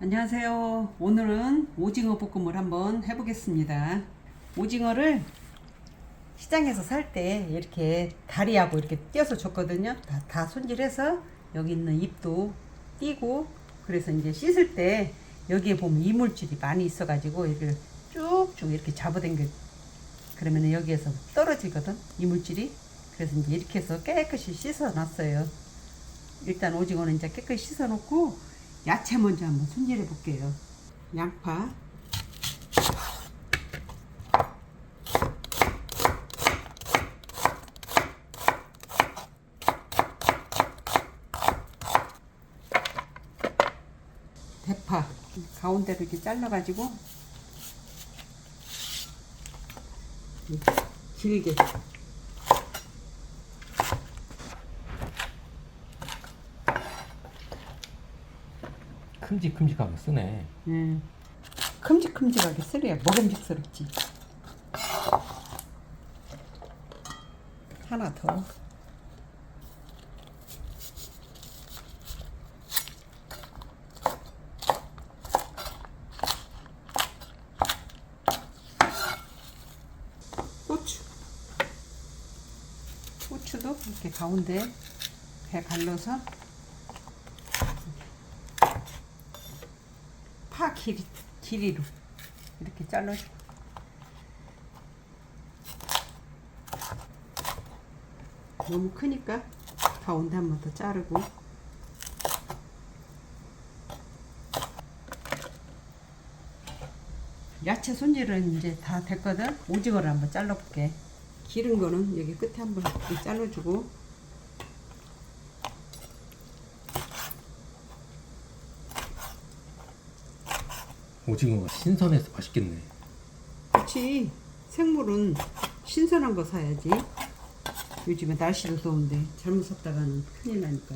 안녕하세요. 오늘은 오징어 볶음을 한번 해보겠습니다. 오징어를 시장에서 살 때 이렇게 다리하고 이렇게 떼어서 줬거든요. 다 손질해서 여기 있는 잎도 띄고, 그래서 이제 씻을 때 여기에 보면 이물질이 많이 있어가지고 이렇게 쭉쭉 이렇게 잡아당겨, 그러면 여기에서 떨어지거든, 이물질이. 그래서 이제 이렇게 해서 깨끗이 씻어 놨어요. 일단 오징어는 이제 깨끗이 씻어 놓고 야채 먼저 한번 손질해 볼게요. 양파, 대파 가운데로 이렇게 잘라가지고 길게, 큼직큼직하게 쓰네. 큼직큼직하게 쓰려야 먹음직스럽지. 하나 더. 고추도 이렇게 가운데 배 갈라서 파 길이로 이렇게 잘라주고, 너무 크니까 가운데 한 번 더 자르고, 야채 손질은 이제 다 됐거든. 오징어를 한번 잘라볼게. 기른 거는 여기 끝에 한번 이렇게 잘라주고, 오징어가 신선해서 맛있겠네. 그렇지. 생물은 신선한 거 사야지. 요즘에 날씨도 더운데 잘못 샀다가는 큰일 나니까.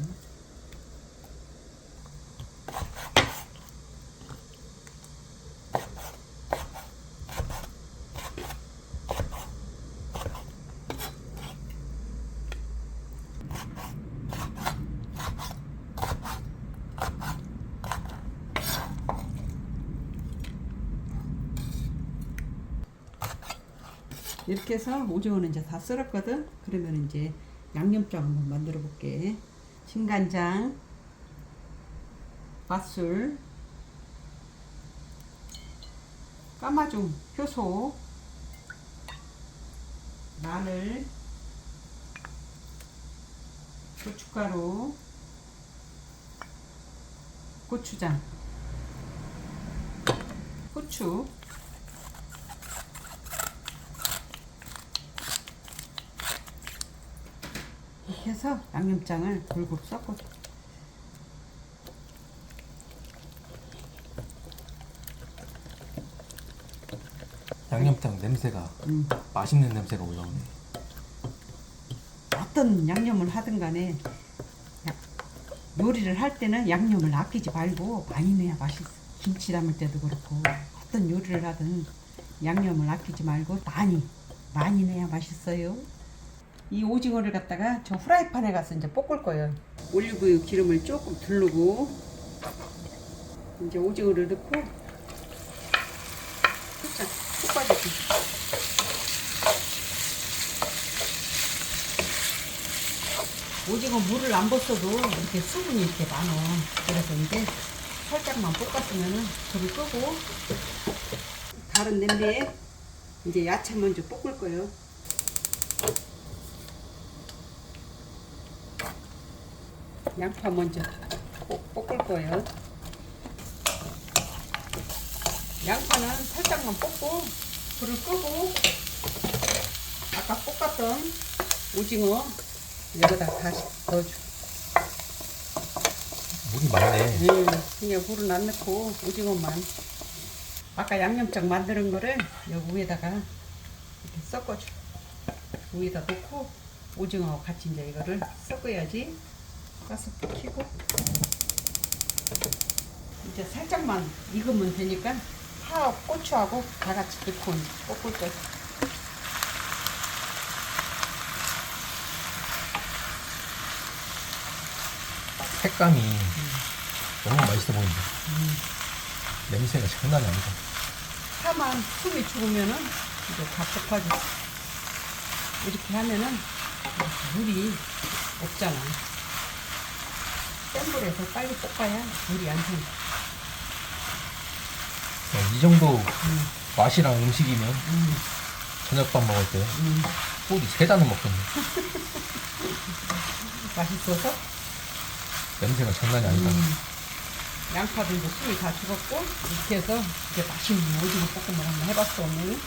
이렇게 해서 오징어는 이제 다 썰었거든. 그러면 이제 양념장 한번 만들어 볼게. 진간장, 맛술, 까마중, 효소, 마늘, 고춧가루, 고추장, 후추, 이렇게 해서 양념장을 골고루 섞어. 양념장 냄새가 맛있는 냄새가 올라오네. 어떤 양념을 하든 간에 요리를 할 때는 양념을 아끼지 말고 많이 넣어야 맛있어. 김치 담을 때도 그렇고 어떤 요리를 하든 양념을 아끼지 말고 많이 넣어야 맛있어요. 이 오징어를 갖다가 저 후라이팬에 가서 이제 볶을 거예요. 올리브유 기름을 조금 두르고 이제 오징어를 넣고 살짝 볶아주고, 오징어 물을 안 벗어도 이렇게 수분이 이렇게 많아. 그래서 이제 살짝만 볶았으면은 불을 끄고 다른 냄비에 이제 야채 먼저 볶을 거예요. 양파 먼저 볶을 거예요. 양파는 살짝만 볶고 불을 끄고 아까 볶았던 오징어 여기다 다시 넣어줘. 물이 많네. 그냥 물은 안 넣고 오징어만. 아까 양념장 만드는 거를 여기 위에다가 이렇게 섞어줘. 위에다 놓고 오징어하고 같이 이제 이거를 섞어야지. 가스불 켜고 이제 살짝만 익으면 되니까 파하고 고추하고 다 같이 넣고 볶을 거야. 색감이 너무 맛있어 보인다. 냄새가 장난이 아니다. 파만 숨이 죽으면은 이제 다 볶아져. 이렇게 하면은 물이 없잖아. 센 불에서 빨리 볶아야 물이 안 생겨. 이 정도 맛이랑 음식이면 저녁밥 먹을 때 꼬리 3단은 먹겠네. 맛있어서 냄새가 장난이 아니다. 양파도 이제 숨이 다 죽었고 이렇게 해서 이제 맛있는 오징어 볶음을 한번 해봤어 오늘.